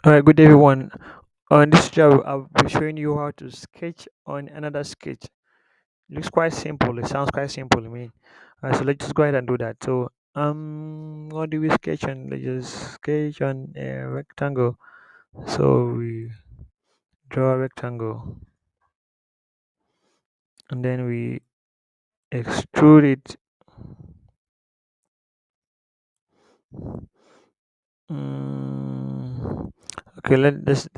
All right, good day, everyone. On this job, I'll be showing you how to sketch on another sketch. Looks quite simple. It sounds quite simple to me. So let's just go ahead and do that. So, what do we sketch on? Let's just sketch on a rectangle. So we draw a rectangle, and then we extrude it. Mm, okay, let's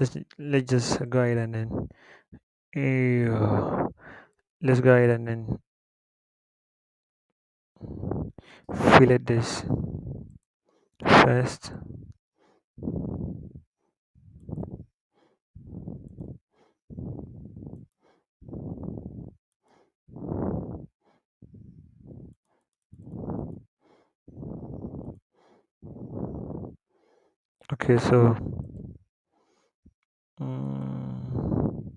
just go ahead and then uh, let's go ahead and then fillet this first. Okay, so mm,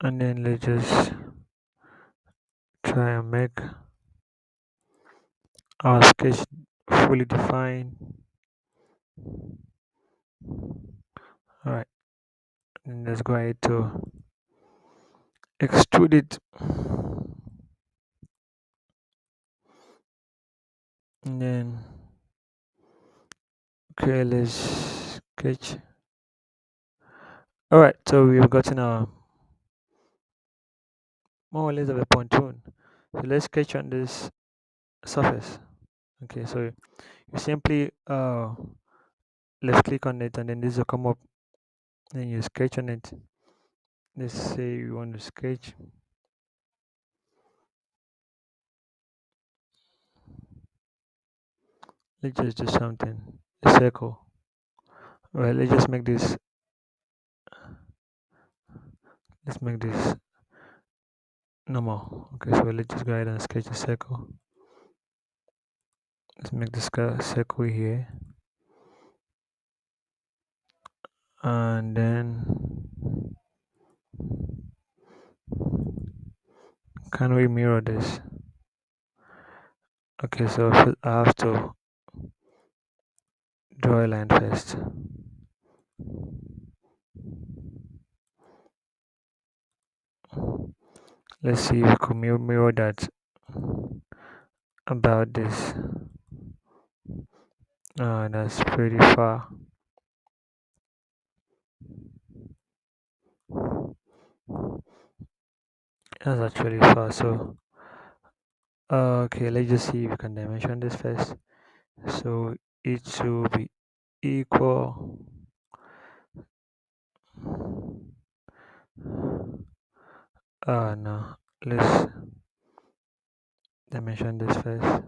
and then let's just try and make our sketch fully defined. All right, and let's go ahead to extrude it, and then okay, let's sketch. All right, so we've gotten a more or less of a pontoon. So let's sketch on this surface. Okay, so you simply left click on it, and then this will come up. Then you sketch on it. Let's say you want to sketch. Let's just do something. A circle. Well, let's just make this. Let's make this normal. Okay, so let's just go ahead and sketch a circle. Let's make this circle here, and then can we mirror this? Okay, so I have to draw a line first. Let's see if we can mirror that about this. That's pretty far. That's actually far. So, okay, let's just see if we can dimension this first. So it should be equal. No. Let's dimension this first.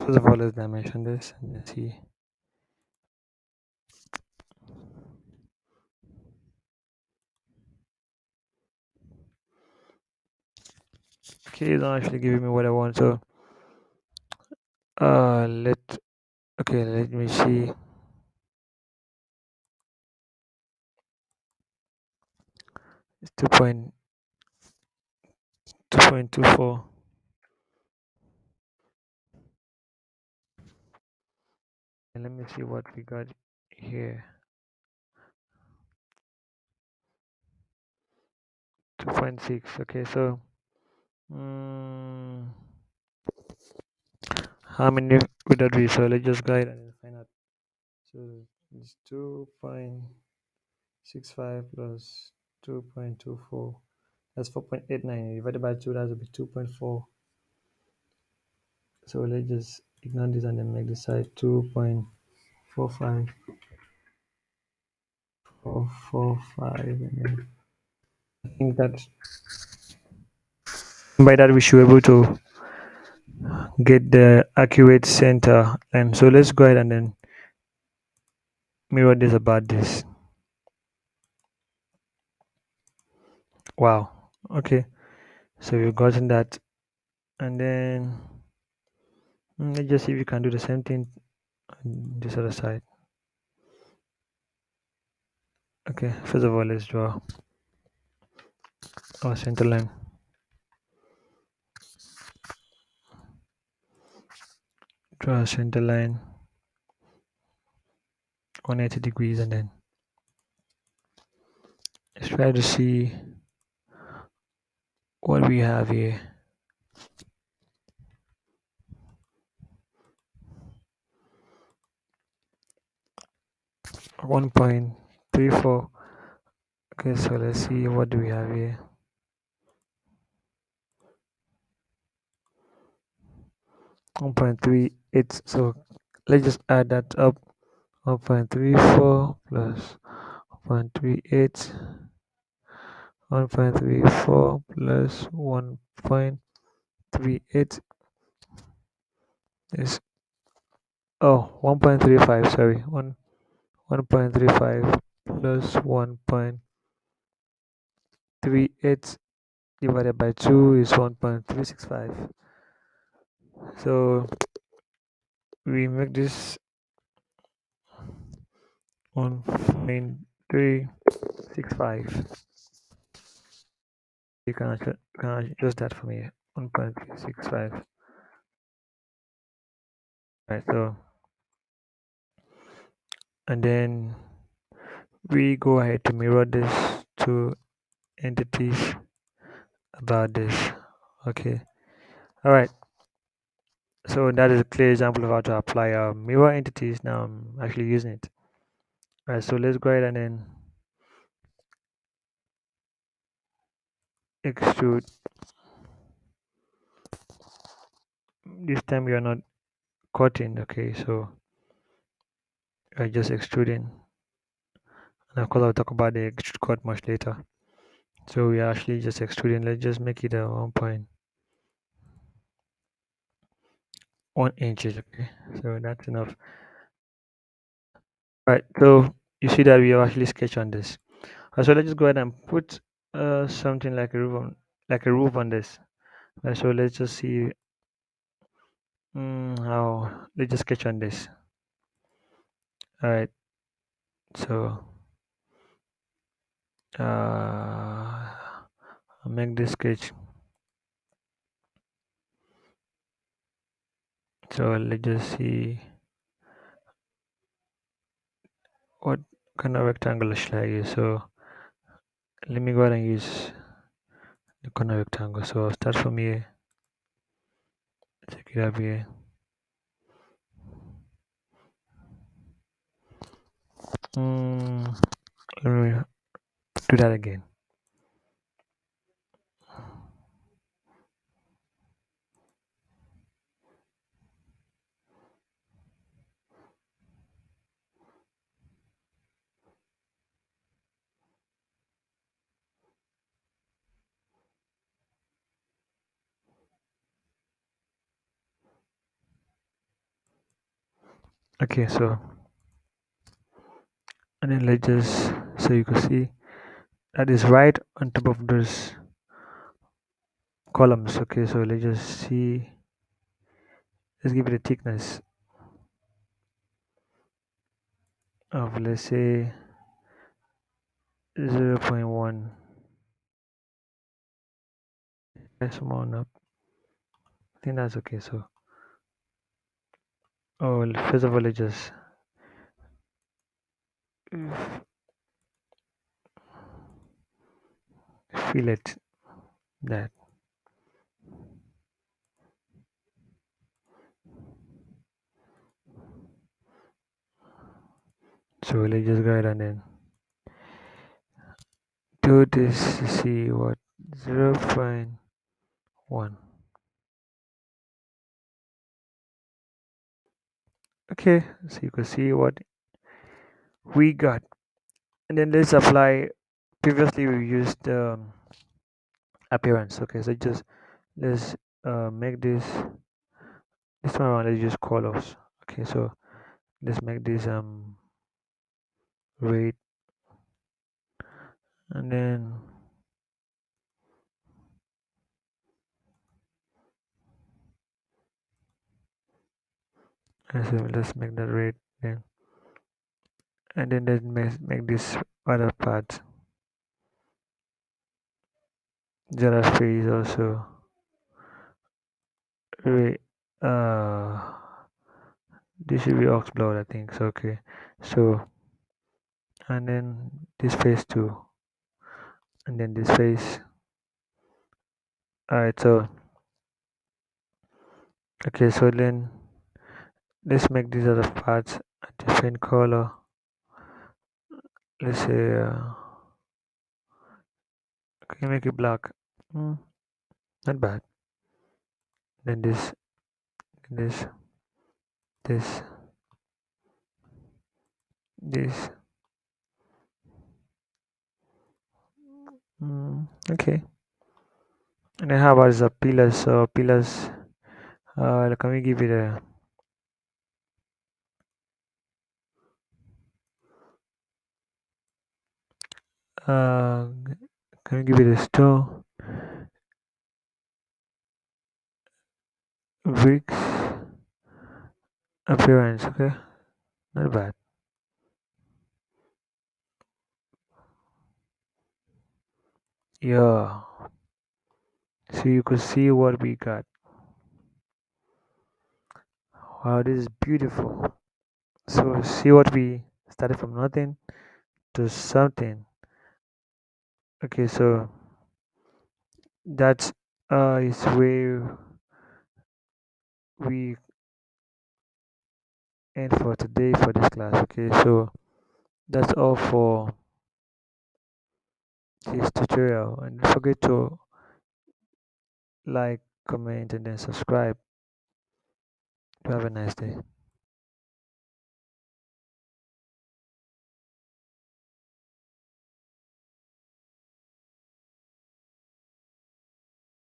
First of all, let's dimension this and then see. Okay, it's not actually giving me what I want. So, uh, let okay, let me see. It's 2.24. And let me see what we got here. 2.6. Okay, so mm, how many would that be? So let's just go ahead and find out. So it's 2.65 plus 2.24. That's 4.89 divided by 2. That would be 2.4. So let's just ignore this and then make the side 2.45. 445. And then I think that by that we should be able to get the accurate center. And so let's go ahead and then mirror this about this. Wow. Okay. So we've gotten that. And then let's just see if we can do the same thing on this other side. Okay, first of all, let's draw our center line. Draw a center line 180 degrees, and then let's try to see what we have here. 1.34. Okay, so let's see what do we have here. 1.38. So let's just add that up. 1.34 plus 1.38. 1.34 plus 1.38 is 1.35. Sorry, 1.35 plus 1.38 divided by 2 is 1.365. So we make this 1.365. You can adjust that for me. 1.365. Right. So and then we go ahead to mirror this two entities about this. Okay. All right. So that is a clear example of how to apply mirror entities. Now I'm actually using it. All right. So let's go ahead and then extrude. This time we are not cutting. Okay. So we're just extruding. And of course, I'll talk about the extrude cut much later. So we are actually just extruding. Let's just make it a 1.1 inches. Okay. So that's enough. All right. So you see that we have actually sketched on this. So let's just go ahead and put something like a roof on this. So let's just see how. Let's just sketch on this. All right. So I'll make this sketch. So let's just see what kind of rectangle should I use. So let me go ahead and use the corner rectangle. So I'll start from here. Take it up here. Let me do that again. Okay. So and then let's just so you can see that is right on top of those columns. Okay, so let's just see, let's give it a thickness of, let's say, 0.1. That's small enough. I think that's okay. So first of all, let's just fillet that. So let's just go ahead and then do this to see what 0.1. Okay, so you can see what we got. And then let's apply, previously we used appearance. Okay, so just let's make this one around, let's use colors. Okay, so let's make this red, and then so let's make that red then. and then make this other part, the other face also. Wait, this should be ox blood, I think. So okay, so and then this face too, and then this face. All right, so okay, so then let's make these other parts a different color. Let's say, can you make it black? Hmm, not bad. Then this, this, this. Okay. And then how about the pillars? So pillars. Can we give it a uh, can we give it a stone bricks appearance? Okay, not bad. Yeah. So you could see what we got. Wow, this is beautiful. So see what we started from nothing to something. Okay, so that's is where we end for today for this class. Okay, so that's all for this tutorial, and don't forget to like, comment, and then subscribe. Have a nice day.